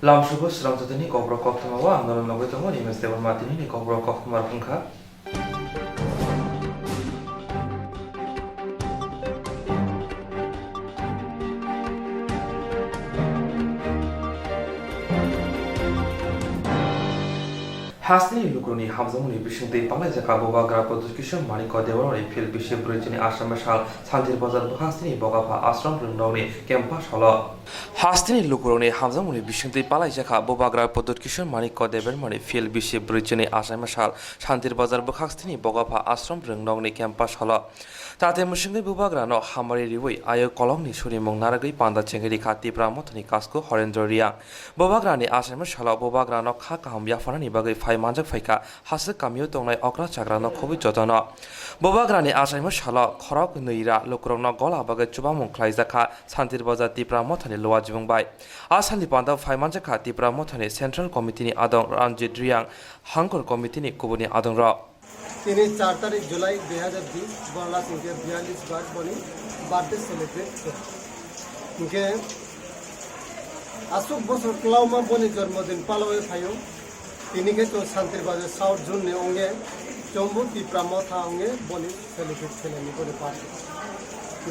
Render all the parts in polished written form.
Lamsugo Swrangchati ni Kokborok Koktwma wa andolon logoi tongo ni Mr. Matini ni Kokborok Koktwma pungkha. Hasni lukroni hamzamuni bishingtei panglai bobagra production maniko dewaroni fil bishye brijini ashram shal sanjir bazar hasni bogapha ashram rungdoni campus holo Hasni lukroni hamzamuni bishingtei palai bobagra production maniko dewaroni fil bishye brijini ashram shal sanjir bazar hasni bogapha ashram rungdoni campus holo Tate mushingai bubagrano hamari riwai ayo kolongni surimong naragri panda chengeri khati pramotni kasko horendra riang bobagrani ashram shal bobagrano kha kaham yafanani bagai manjak faika hasik kamiyo tongnai okra chagrano khobi jotano bobagrani asaimo shala khorok neira lokrongno gola bagai chubamung khlaijaka santir bajar tipra mothani lowa jibungbai asali panda phaimanjaka tipra mothani central committee ni adong ranjit riang hangkor committee ni kubuni adong ro তিনি 4 তারিখ জুলাই 2020 বড়লা সিংকে 42 বার বনি birthday celebrate করে আসুক বছর ক্লাউমা বনি জন্মদিন পালবে ফাইও তিনিকে তো শান্তির বাজার সাউথ জোনে অঙ্গে চম্বু টিপ্রা মথা অঙ্গে বলি সেলিব্রেট খেলেনি করে পারে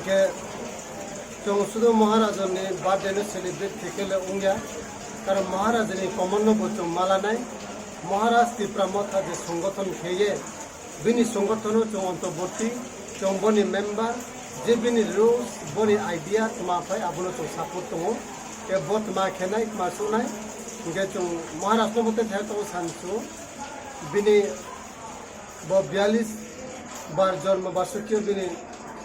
কে শুধু মহারাজনে বার্থডে সেলিব্রেট থেকেলে অঙ্গে কারণ মহারাজনি কমন্ন বচন মালা নাই মহারাজ টিপ্রা মথা যে সংগঠন খেয়ে বিনি সংগঠন চং অন্তর্বর্তী চং বনি মেম্বার যে বিনি রুলস বনি আইডিয়া তোমা ফাই আবনো চং সাপোর্ট দङ কে বত মা খেনাই মা সুনাই কে চং মহারাষ্ট্র মতে থাকে তো সানসু বিনি 42 বার জন্ম বার্ষিকীয় বিনি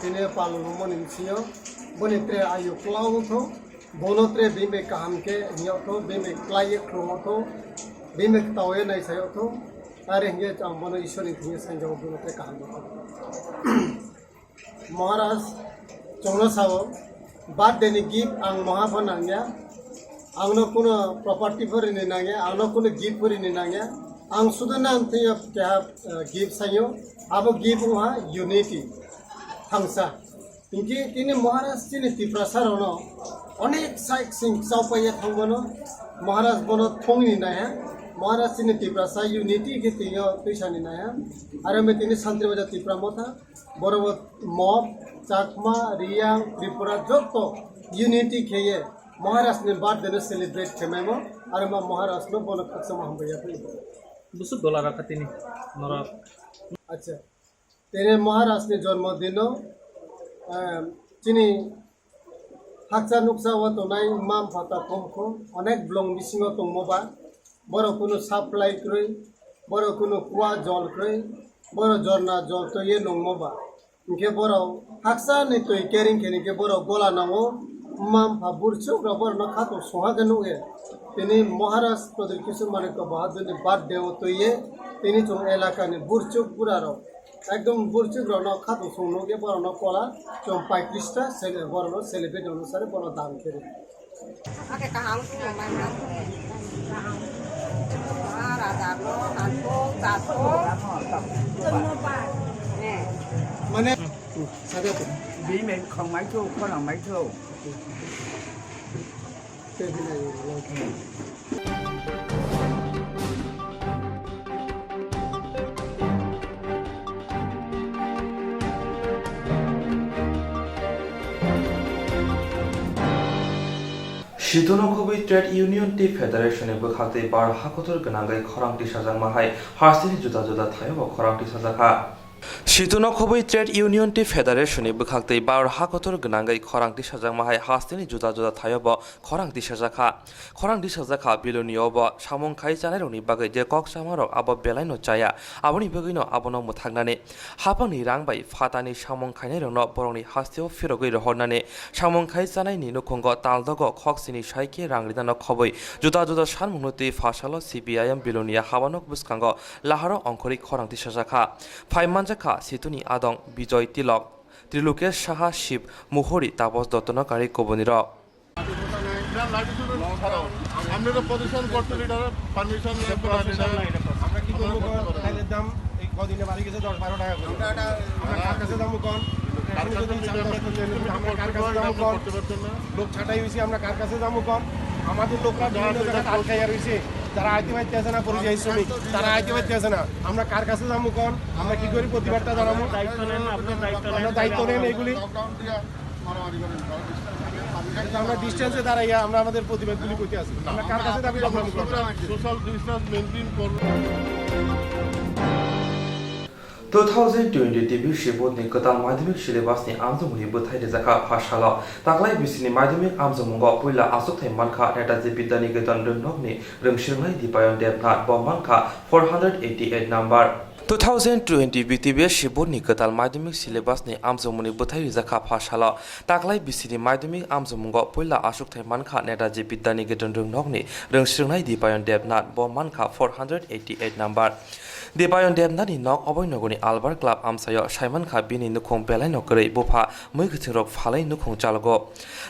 তিনি পালন মনি সিও বনি ত্রে আয়ু ক্লাউ থো বনত্রে বিমে কাহামকে নিয় থো বিমে ক্লাইয়ে ক্রম থো বিমে তাওয়ে নাই সায় থো আরে হিয়ে চাম্বন ঈশ্বরী হিয়ে সংযোগ বনত্রে কাহাম মহারাজ চংনা সাও বার্থডে গিফট আং মহাফন আংয়া आंनो कुनो प्रॉपर्टी फरी नहीं नांगे आंनो कुनो गिफ्ट फरी नहीं नांगे आं सुधन अंते क्या गिफ्ट सायो अब गिफ्ट वहाँ यूनिटी हमसा इनकी तिने महाराज तिने तिप्रसार होनो अनेक साइक सिंग साउपाया थंगनो महाराज बनो थोंगी ना है महाराज तिने तिप्रसार यूनिटी के तियो पैसानी ना है अरे मैं तिने शांति बजा तिप्रा मोथा बरोबर मॉब चाकमा रियांग त्रिपुरा जो तो यूनिटी खेये महाराष्ट्र ने बार्थ सेलिब्रेट खेमेमो आरो मा महाराष्ट्र बन खसम हम भैया फै बुसु डॉलर रखतिनी नरा अच्छा तेरे महाराष्ट्र ने जन्मदिन चिनी हाक्सा नुक्सा व तो नाइ माम फाता खमखो अनेक ब्लंग बिसिङो तंमोबा बरो कुनो साप्लाइ क्रय बरो कुनो कुवा जल क्रय बरो जरना जल तो ये नंगमोबा इनके बरो हाक्सा ने तो केरिंग केनि के बरो गोला नामो माम बुरचुक रबर न खातो सोहागनु है तिनी महाराष्ट्र प्रदेश माने को बहादुर ने बर्थडे हो तो ये तिनी जो इलाका ने बुरचुक पूरा रो एकदम बुरचुक रो न खातो सोनो के पर न कोला जो 35 टा सेले बरनो सेलिब्रेट अनुसार बनो दान करे आके कहां को महाराजा नो नातो तातो माने सादे bí mình không máy thu có là máy thu Shidonokhobai Trade Union T Federation e bukhaktei bar hakotor gnangai khorangti sajang mahai harsini juda thayo khorangti sajaka Shidonokhobai Trade Union T Federation e bukhaktei bar hakotor gnangai khorangti sajang mahai harsini juda thayo khorangti sajaka bilonio bo samong khai janai roni bagai je kok samarok abo belai no chaya aboni bagino abono muthagnani hapangni rangbai fatani samong khainai rokno borongni hastio firogoi rohornani samong khai janai ni nukhongo taldogo khoksini saike rangrida no khoboi juda sanmungnuti fasalo CPIM bilonia habanok buskango laharo ongkhori khorangti sajaka phaimanja situni adong bijoy tilok trilokesh saha ship muhori tapos dottonokari koboniro আমরা position করতে leader permission আমরা কি করব খাইলের দাম এই কদিনে বাড়ি গেছে 10-12 টাকা করে আমরা কার কাছে দাম কোন কার কাছে দাম কোন লোক ছাটাই হইছে আমরা কার কাছে দাম কোন আমাদের লোকরা বিভিন্ন জায়গায় আটকাইয়া রয়েছে, যারা আইতে পারতে আছে না, পরিযায়ী শ্রমিক তারা আইতে পারতে আছে না। আমরা কার কাছে যাবো কোন? আমরা কি করি প্রতিবাদটা জানাবো? আমরা দায়িত্ব নেন এগুলি। আমরা ডিস্টেন্সে দাঁড়াইয়া আমরা আমাদের প্রতিবাদগুলি করতে আছি। আমরা কার কাছে দাবি করবো? সোশ্যাল ডিস্টেন্স মেনটেন করবো। 2020 बिसि बोर्डनि गोदान माध्यमिक सिलेबासनि आमजोंनि बोथाय रेजाखा पाठशाला दाख्लै बिसिनि माध्यमिक आमजोंमुगाव पहिला आसुगथाय मानखा नेताजी बिद्यानि गोदान रोंनकनि रोंसिरनाय दिपायन देबनाथ ब मानखा 488 नाम्बार 2020 BTBS बोर्डनि गोदान माध्यमिक सिलेबासनि आमजोंमुनि बोथाय रेजाखा पाठशाला दाख्लै बिसिनि माध्यमिक आमजोंमुगाव पहिला आसुगथाय मानखा नेताजी बिद्यानि गोदान रोंनकनि रोंसिरनाय दिपायन देबनाथ ब मानखा 488 नाम्बार दिपायन देबनाथनि नक अबयनगरनि आलबार क्लाब आमसायाव साइमानखा बिनि नुखं बेलाय नगरै बुफा मैगोथिरक फालै नुखं चालगो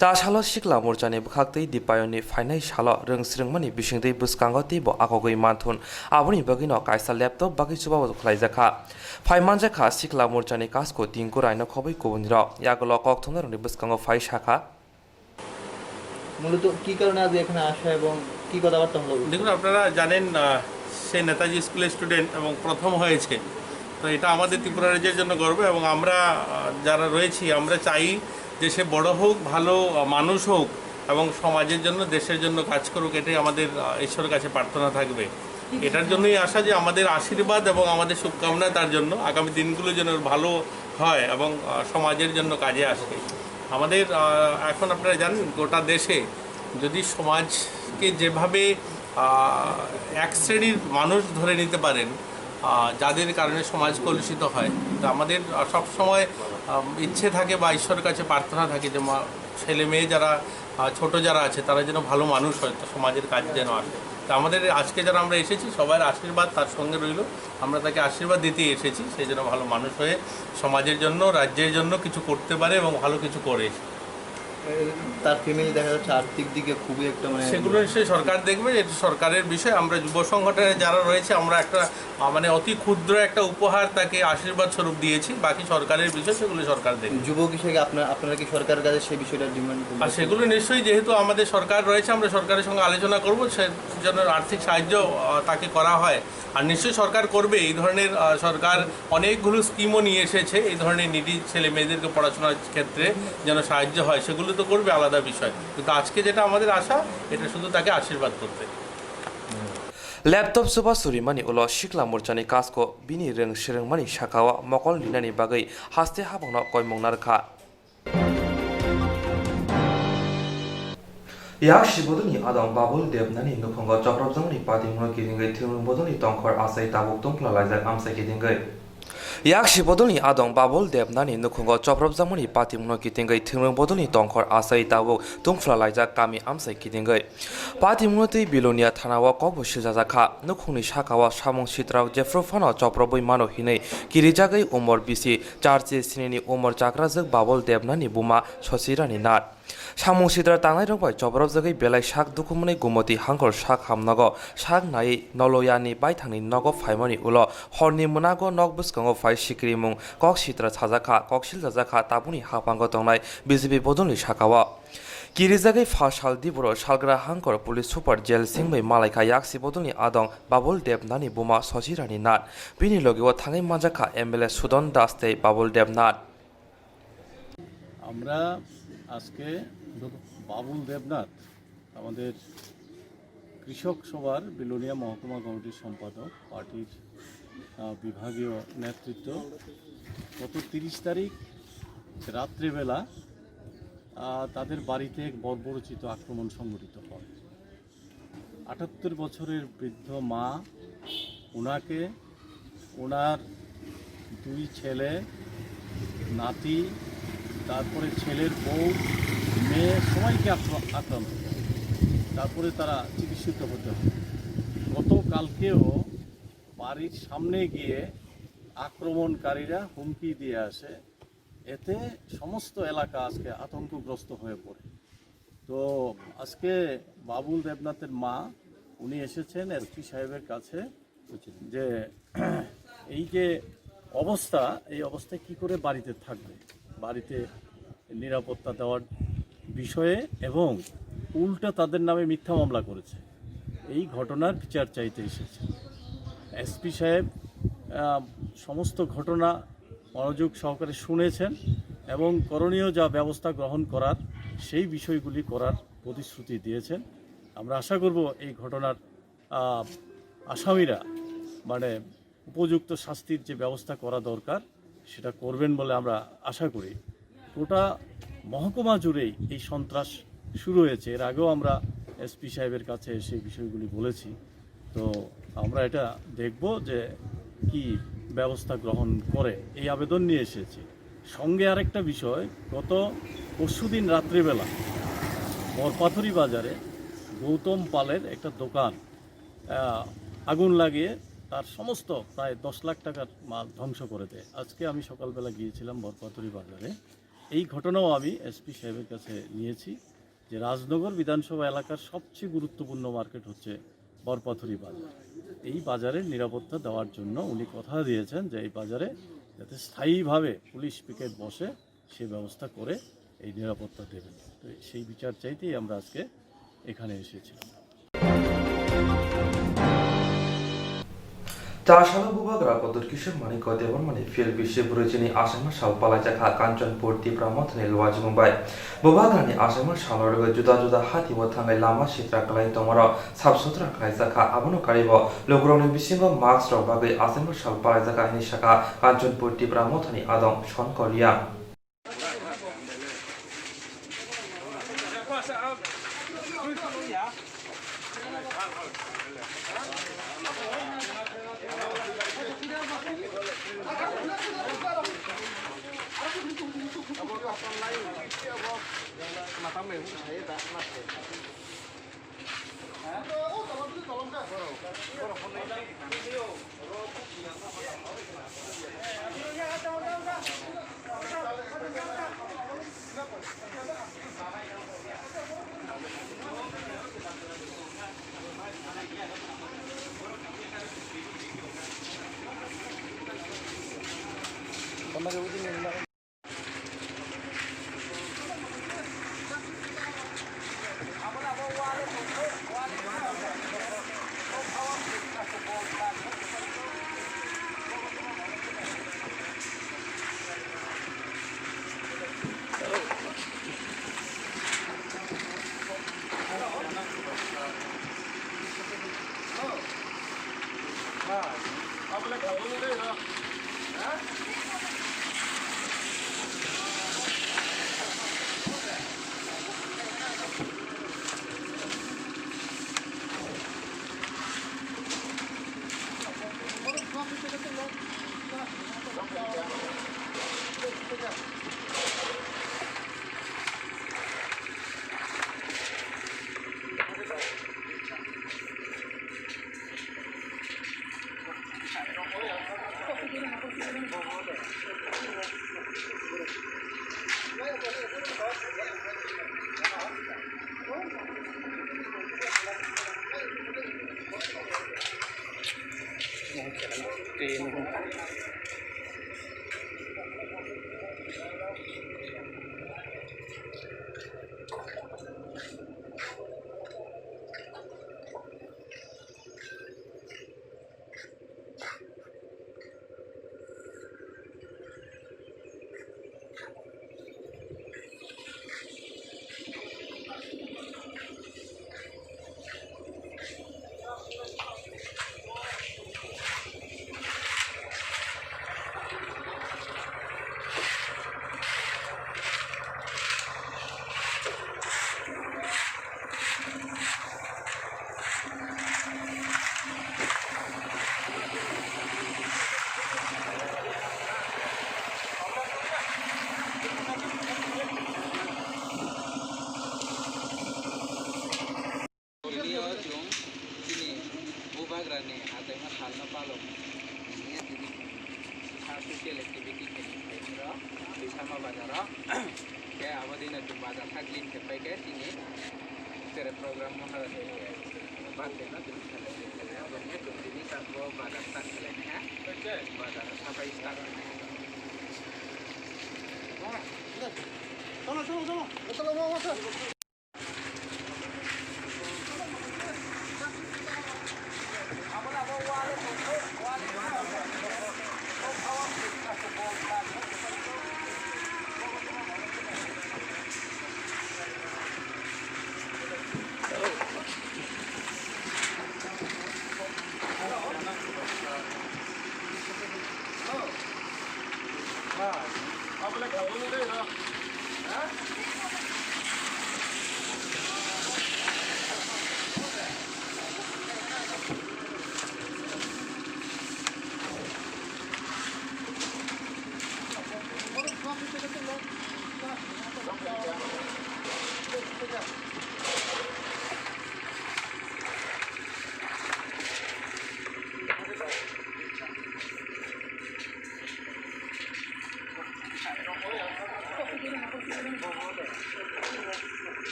ता साल सिक्ला मोर्चानि बुखाक्तै दिपायननि फाइनाय साल रोंस्रिंमानि बिसिंदै बुसकांगो तेबो आगगै मानथुन आबुनि बगिनो कायसा लैपटप बागै सुबाबो खलायजाखा फाइमानजाखा सिक्ला मोर्चानि कासको तिंगु रायनो खबै गुबुनर यागल कक्थमनारनि बुसकांगो फाइ शाखा মূলত কি কারণে আজ এখানে আসা এবং কি কথাবার্তা হলো? দেখুন, আপনারা জানেন সে নেতাজি স্কুলের স্টুডেন্ট এবং প্রথম হয়েছে, তো এটা আমাদের ত্রিপুরা রাজ্যের জন্য গর্ব এবং আমরা যারা রয়েছি আমরা চাই যে সে বড় হোক, ভালো মানুষ হোক এবং সমাজের জন্য দেশের জন্য কাজ করুক, এটাই আমাদের ঈশ্বরের কাছে প্রার্থনা থাকবে। এটার জন্যই আশা যে আমাদের আশীর্বাদ এবং আমাদের শুভকামনা তার জন্য আগামী দিনগুলো যেন ভালো হয় এবং সমাজের জন্য কাজে আসে। আমাদের এখন আপনারা জানেন গোটা দেশে যদি সমাজকে যেভাবে এক শ্রেণীর মানুষ ধরে নিতে পারেন যাদের কারণে সমাজ কলুষিত হয়, তো আমাদের সবসময় ইচ্ছে থাকে বা ঈশ্বরের কাছে প্রার্থনা থাকে যে ছেলে মেয়ে যারা ছোট যারা আছে তারা যেন ভালো মানুষ হয়, তো সমাজের কাজ যেন আসে। তা আমাদের আজকে যারা আমরা এসেছি সবার আশীর্বাদ তার সঙ্গে রইল, আমরা তাকে আশীর্বাদ দিতেই এসেছি সে যেন ভালো মানুষ হয়ে সমাজের জন্য রাজ্যের জন্য কিছু করতে পারে এবং ভালো কিছু করে। তার ফ্যামিলি দেখা যাচ্ছে আর্থিক দিকে খুবই একটা সেগুলো নিশ্চয়ই সরকার দেখবে, এটা সরকারের বিষয়। আমরা যুব সংগঠনে যারা রয়েছে আমরা একটা অতি ক্ষুদ্র একটা উপহার তাকে আশীর্বাদ স্বরূপ দিয়েছি, বাকি সরকারের বিষয় সেগুলো সরকার দেখবে। যুবক হিসেবে আপনারা কি সরকারের কাছে সেই বিষয়টা ডিমান্ড করবেন? আর সেগুলো নিশ্চয়ই, যেহেতু আমাদের সরকার রয়েছে আমরা সরকারের সঙ্গে আলোচনা করব সে যেন আর্থিক সাহায্য তাকে করা হয়। আর নিশ্চয়ই সরকার করবে, এই ধরনের সরকার অনেকগুলো স্কিমও নিয়ে এসেছে এই ধরনের নিডি ছেলে মেয়েদেরকে পড়াশোনার ক্ষেত্রে যেন সাহায্য হয়, সেগুলো তো করবে, আলাদা বিষয়। কিন্তু আজকে যেটা আমাদের আশা এটা শুধু তাকে আশীর্বাদ করতে। ल्यापटप सुबा सुरिमानि उलो सिक्ला मोर्चानि कासको बिनि रों सिरोंमानि शाखावा मकल लिनानि बागै हास्ते हाबांनो कयमंग नारखा याक शिबोदनि आदं बाबुल देबनानि नुखंग चक्रबजंनि पादिमुनो गिदिंगै थिरुबोदनि तंखर आसाय ताबुक तंख्ला लायजाक आमसाय गिदिंगै याक शिबोदनि आदं बाबुल देबनानि नुखंग चक्रबजंनि पादिमुनो गिदिंगै थिरुबोदनि तंखर आसाय ताबुक तंख्ला लायजाक कामि आमसाय गिदिंगै पादिमुनो तै बिलोनिया थानावा कबो सिजाजाखा नुखंनि शाखावा सामं सित्राव जेफ्रुफानो चप्रबै मानो हिनै किरिजागै उमर बिसि चारजे सिनेनि उमर चाक्राजक बाबुल देबनानि बुमा ससिरानि नाट सामं सिद्रा तांनाय रंबाय चब्रबजगै बेलाय साक दुखुमनि गुमति हांखर साक हामनागो साक नायै नलयानि बायथांनि नगो फाइमनि उलो हरनि मोनागो नग बुसकांगो फाइ सिक्रि मुं कक सित्रा छाजाखा ककसिल जाजाखा ताबुनि हापांगो तंनाय बिजेपि बदलनि शाखावा किरिजागै फासाल दिबर सालग्रा हांकर पुलिस सुपार जेल सिंबै मालायखा याक्सि बदलनि आदं बाबुल देबनानि बुमा ससिरानि नाट बिनि लगेव थाङै माजाखा एमएलए सुदन दासते बाबुल देबनाथ আমরা আজকে বাবুল দেবনাথ আমাদের কৃষক সভার বিলোনিয়া মহকুমা কমিটির সম্পাদক পার্টির বিভাগীয় নেতৃত্ব গত 30 তারিখ রাত্রিবেলা তাদের বাড়িতে এক বর্বরচিত আক্রমণ সংঘটিত হয়। 78 বছরের বৃদ্ধ মা, ওনাকে ওনার 2 ছেলে, নাতি, তারপরে ছেলের বউ, মেয়ে সবাইকে আক্রান্ত, তারপরে তারা চিকিৎসিত হতে হয়। গতকালকেও বাড়ির সামনে গিয়ে আক্রমণকারীরা হুমকি দিয়ে আসে, এতে সমস্ত এলাকা আজকে আতঙ্কগ্রস্ত হয়ে পড়ে। তো আজকে বাবুল দেবনাথের মা উনি এসেছেন এসপি সাহেবের কাছে যে এই যে অবস্থা, এই অবস্থায় কি করে বাড়িতে থাকবে, বাড়িতে নিরাপত্তা দেওয়ার বিষয়ে এবং উল্টা তাদের নামে মিথ্যা মামলা করেছে। এই ঘটনার বিচার চাইতে এসেছে। এসপি সাহেব সমস্ত ঘটনা মনোযোগ সহকারে শুনেছেন এবং করণীয় যা ব্যবস্থা গ্রহণ করার সেই বিষয়গুলি করার প্রতিশ্রুতি দিয়েছেন। আমরা আশা করব এই ঘটনার আসামিরা মানে উপযুক্ত শাস্তির যে ব্যবস্থা করা দরকার সেটা করবেন বলে আমরা আশা করি। গোটা মহকুমা জুড়েই এই সন্ত্রাস শুরু হয়েছে। এর আগেও আমরা এসপি সাহেবের কাছে সেই বিষয়গুলি বলেছি। তো আমরা এটা দেখব যে কি ব্যবস্থা গ্রহণ করে এই আবেদন নিয়ে এসেছি। সঙ্গে আরেকটা বিষয়, গত পরশুদিন রাত্রিবেলা বরপাথুরি বাজারে গৌতম পালের একটা দোকান আগুন লাগিয়ে তার সমস্ত প্রায় 10 লাখ টাকার মাল ধ্বংস করে দেয়। আজকে আমি সকালবেলা গিয়েছিলাম বরপাথুরি বাজারে। এই ঘটনাও আমি এসপি সাহেবের কাছে নিয়েছি যে রাজনগর বিধানসভা এলাকার সবচেয়ে গুরুত্বপূর্ণ মার্কেট হচ্ছে বরপাথুরি বাজার। এই বাজারের নিরাপত্তা দেওয়ার জন্য উনি কথা দিয়েছেন যে এই বাজারে যাতে স্থায়ীভাবে পুলিশ পিকেট বসে সে ব্যবস্থা করে এই নিরাপত্তা দেবেন। তো সেই বিচার চাইতেই আমরা আজকে এখানে এসেছিলাম। চারশালা বুবাগ্রা কদর কিশোর মানিক দেবরমানি ফিল বিশ্বে বুরুজিনি আসামা সালপালা জাখা কাঞ্চনপুর ত্রিপুরামথনি লওয়াজি মুম্বাই বুবাগ্রানি আসামা সালরগ जुदा जुदा हाथि थांनाय लामा सित्रा कलाय तमर साबसुत्रा कलाय जाखा आबनो कारिब लोग्रनि बिसिंग मार्क्स रक बागै आसामा सालपाला जाखा नि शाखा काঞ্চনপুর ত্রিপুরাमथनि आदं सनकलिया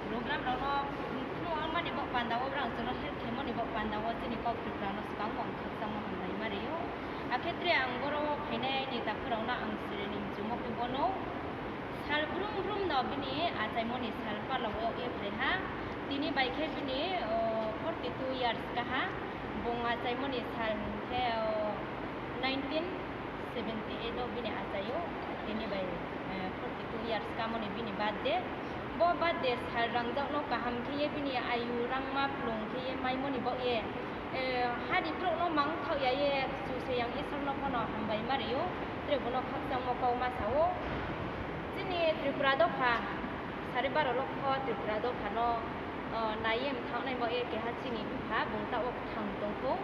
program đó nó mà đi bộ bàn đào orang cho nó hết thế mà đi bộ bàn đào cho đi câu được nó sẽ có một thực xong một ngày mà đấy cái thứ anh có rồi cái này thì ta cứ đó là anh sẽ đi chụp một cái bono sal brum đó bên này chạy một cái sal pa lâu ở đây ha tini bike bên này 42 years cả ha bông chạy một cái sal theo 1978 đó bên này chạy yo tini bike 42 years cả một bên này bad day bo bad day sal rang dạo nó cả ham khi bên này ayu rang ma plong khi mai một bộ ye hari pro nó mang thau ye su se yang isar nó có nó ham bai mario tre bono khak sang mo ko ma sao sini Tripura do pha sari baro lo kho Tripura do pha no naiem thau nai bo ye ke ha sini pha bung ta ok thang tong ko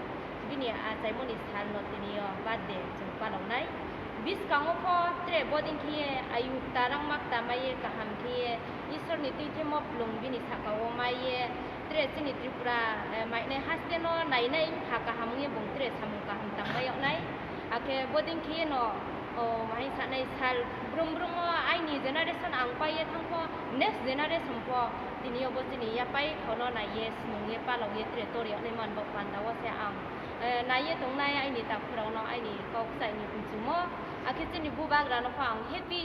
bini a chai moni sal no tini yo bad day chung pa lo nai bis kango kho tre boding khi ayu tarang mak ta mai ka ham khi isar ni ti the mo plong bini sakawo mai ye tre sini Tripura mai ne haste no nai nai ha ka ham nge bung tre sam ka ham tang mai yo nai ake boding khi no mai sa nai sal brum brum ai ni generation ang pai ye thang ko next generation ko tini yo bo tini ya pai khono na yes nung ye pa lo ye tre to ri ne man bo pan da wa se ang na ye tong nai ai ni ta phro no ai ni ko sai ni kum chu mo ake tini bu bag ra no fa ang happy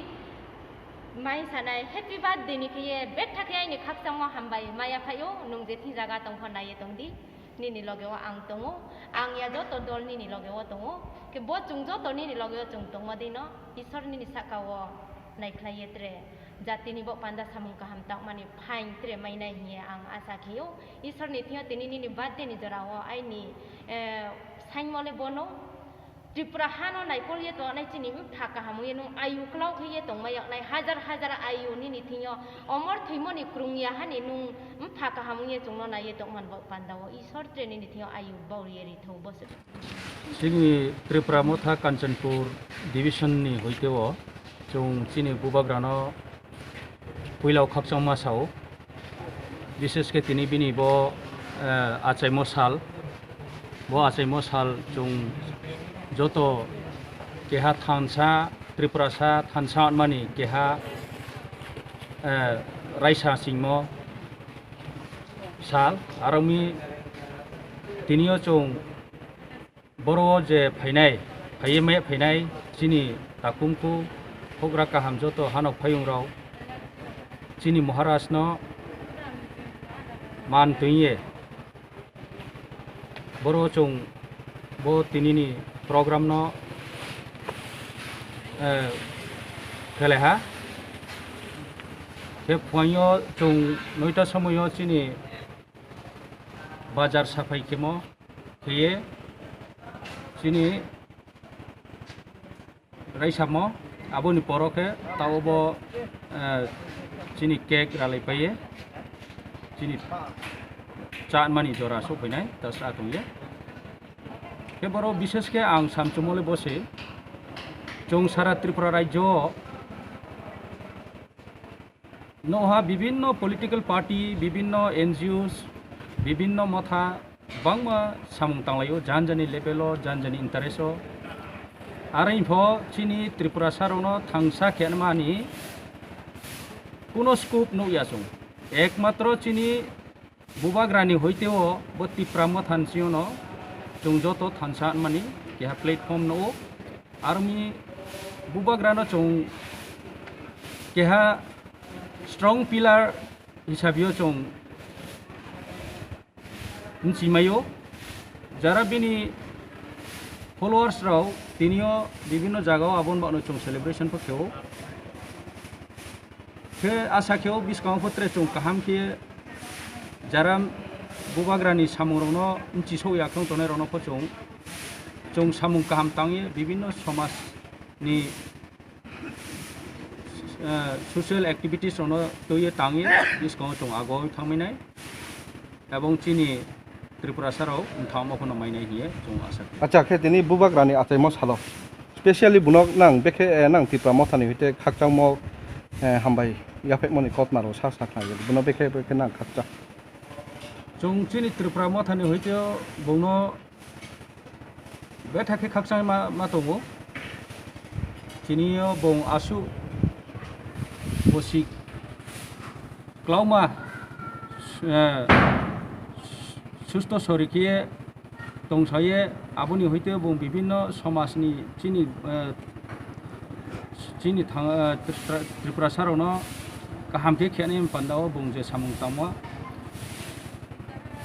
mai sa nai happy birthday ni ke bet thak ai ni khak sang mo ham bai maya phayo nung je thi jaga tong khon na ye tong di ni loge wa ang tongo ang ya jo to dol ni loge wa tongo ke bo chung jo to ni loge wa chung tong ma di no isor ni saka wo nai khlai tre jati ni bo panda samung ka ham tak mani phain tre mai nai hi ang asa khiyo isor ni thio tini ni birthday ni jara wo ai ni sain mole bono Tripura hano nai pol ye to nai chini thaka hamu ye nung ayu klau khiye tong ma yak nai hajar ayu ni thio omor thimo ni krung ya hani nung thaka hamu ye chung no nai ye tong man bo panda wo isor tre ni thio ayu bo ye ri tho bo se sini Tripura motha Kanchanpur division ni hoitewo chung chini bubagrano puilau khakchangma sao বিশেষ ke tini bini bo achaimo sal chung joto keha thansa Tripura sa thansa mani keha raisa singmo sal arami tinio chung boro je phainai phainai chini takumku hogra kaham joto hanok phayung rao chini Maharashtra no man tuye boro chung bo tinini program no kheleha ke phuayo chung noita samoyo chini bazar safai kemo kheye chini raisamo aboni poroke taobo chini cake ralai paye chini chat mani jora so painai tasra tungye ke boro bishesh ke ang samchumole bose chung sara Tripura rajyo noha bibhinno political party bibhinno NGOs bibhinno motha bangma samung tanglayo janjani lebelo janjani intereso arainpho chini Tripura sarono thangsa khenmani kuno scoop no yasung ekmatro chini bubagrani hoiteo botti pramothan siono chung joto thansa mani keha platform no army bubagrano chung keha strong pillar hisabio chung nchimayo jara bini followers rao tinio bibhinno jagao abon bano chung celebration pokeo ke asa keo biskang potre chung kaham ke jaram bubagrani samurno nchiso yakong tone rono pochung chung samung kaham tangye bibhinno somas ni social activities rono toye tangye biskang chung ago thangminai ebong chini Tripura sarao thamo phono mainai hiye chung asa acha khe tini bubagrani atai mo salo specially bunok nang bekhe nang Tripura mothani hite khakchang mo hambai yape moni Koktwma ro sa sa khlai buno bekhe nang khakcha chung chini Tripura mothani hoite bono bethake khakchang ma tongo chini bong asu bosik Koktwma susto sorikie tongsaye aboni hoite bong bibhinno somasni chini thang Tripura sarono kahamke khene pandao bong je samung tangwa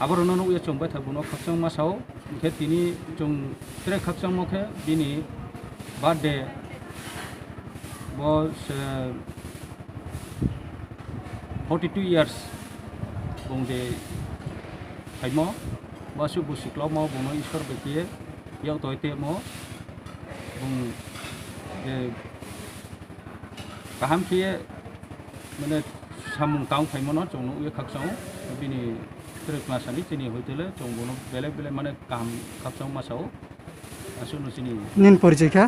aborono no chung bai thabuno khakchang masao ke tini chung tre khakchang mokhe bini birthday was 42 years bong je haimo basu busiklo mo bono ishwar bekie yau toite mo bong je kaham khie mane samung tang phaimono chongno ye khakchang bini Koktwma sani chini hoitele chung bono bele mane kam khakchang masao asuno chini nin porichai kha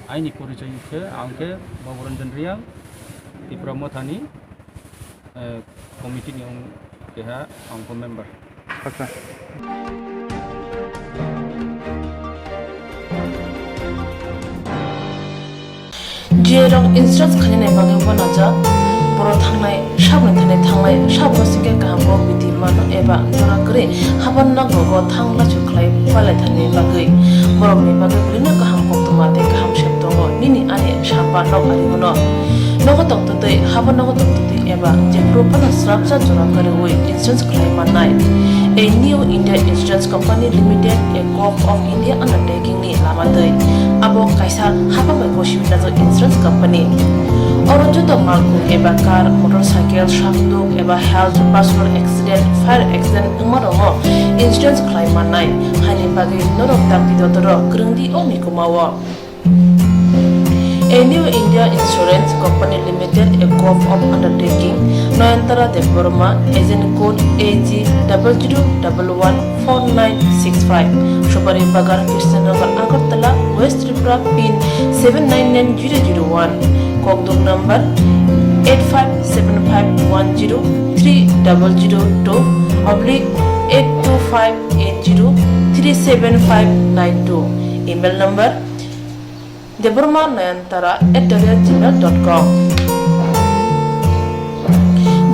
aini porichai ke angke Bauranjan Riang Tripura mothani committee ni keha angko member acha Jerong instance khanine bagi bonaja boro thangnai sabne thangnai sabno singe kahambo biti mano eba jora kre haban na gogo thangla chuklai pale thani bagai borok ni bagai blina kaham Koktwma te kaham sheptongo nini ani sapa nok ari mono nogo toktote haban nogo toktote eba jepro pana srapsa jora kare oi instance khlai manai a new India Insurance Company Limited a Corp of India undertaking ni lamadai abo kaisa haba mai koshibina jo insurance company oro joto malku eba car motorcycle shafduk eba health personal accident fire accident umarongo insurance claim manai hani bagi norok takti dotoro krungdi omi kumawo a new India Insurance Company Limited a Corp of undertaking Noyantara Deborma agent code AG 00114965 Shubari Bagar Krishnagar Agartala West Tripura pin 799001 Kokborok number 85751030/82580375592 email number deborma9antara@gmail.com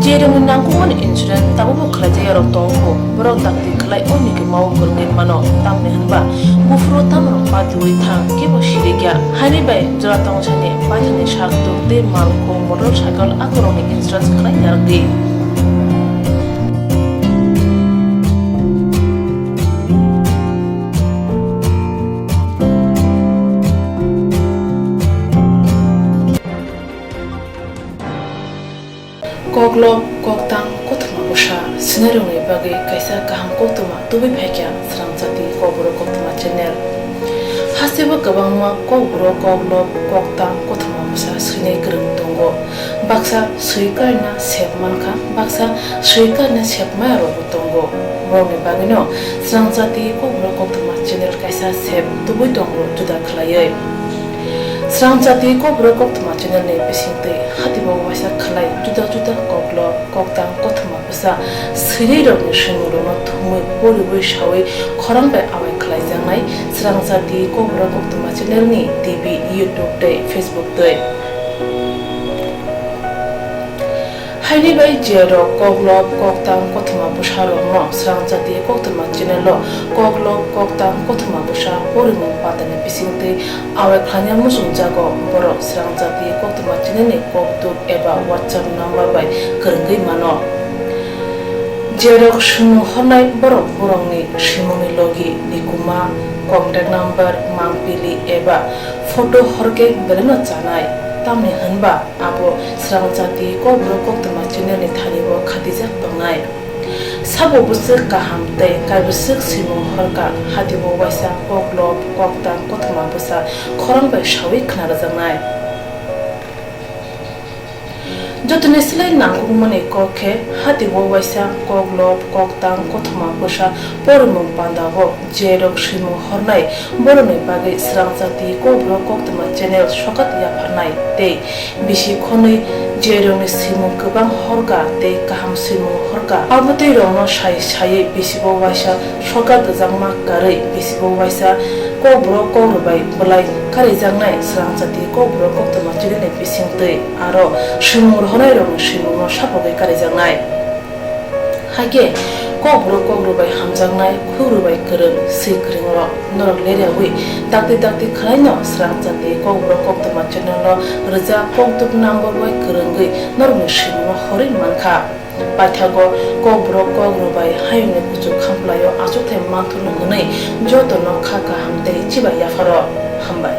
Jerong nangkungan insurance tabu kerja yarok tongko borok takti kelai oni ke mau kurngin mano tamne hanba bufro tamro patui thang ke bosirigya hani bai jora tong chane pajane shakto de malko motorcycle akoroni insurance kelai yardi koklop koktang Koktwma busa sinarungni bagi kaisa kaham Koktwma tubi phekya Swrangchati Kokborok Koktwma channel hasibo gabangma Kokborok koklop koktang Koktwma busa sinai kereng tongo baksa suikarna sepmanka baksa suikarna sepmaya robo tongo morni bagino Swrangchati Kokborok Koktwma channel kaisa sep tubi tongo juda khlaye Swrangchati Kokborok Koktwma channel ne bisingte hatibo wasa khlai juda koklop koktang Koktwma busa sirei rokni shingurno thumui boribu shawi khorangbai awai khlai jangnai Swrangchati Kokborok Koktwma channel ni TV YouTube te Facebook te haini bai jero koklop koktang Koktwma busa rokno Swrangchati Koktwma channel lo koklop koktang Koktwma busa borimu patane bisingte awai khlanya musung jago borok Swrangchati Koktwma channel ni koktuk eba WhatsApp number bai kerenggai mano jerok shunu honai borok borongni shimuni logi nikuma contact number mangpili eba photo horke beleno chanai tamni hanba abo Swrangchati Kokborok Koktwma channel ni thanibo khatijak tongnai sabo busuk kaham tei kaibusuk simung horka hatibo waisa koklop koktang Koktwma busa khorangbai shawi khnarajangnai jotone silai nangkukmani kokhe hatibo waisa koklop koktang Koktwma busa pormung pandabo jerok simung hornai boroni bagi Swrangchati Kokborok Koktwma channel sokat yafarnai tei bisi khonui jerokni simung kubang horka tei kaham simung horka abotei rokno sai bisibo waisa sokat jangma karei bisibo waisa Kokborok kokrubai bulai karijangnai Swrangchati Kokborok Koktwma channel ni bisingtei aro simung honai rokni simung sapogai karijangnai haike Kokborok kokrubai hamjangnai khugrubai kereng sikringro norok lerewi dakti khlaino Swrangchati Kokborok Koktwma channel lo rja koktuk number bai kerenggui norokni simung hori mankha paithago Kokborok kokrubai hayungni kuchu khamplayo achuthai manthunu hwnei jotono khaka hamtei chiba yafaro hambai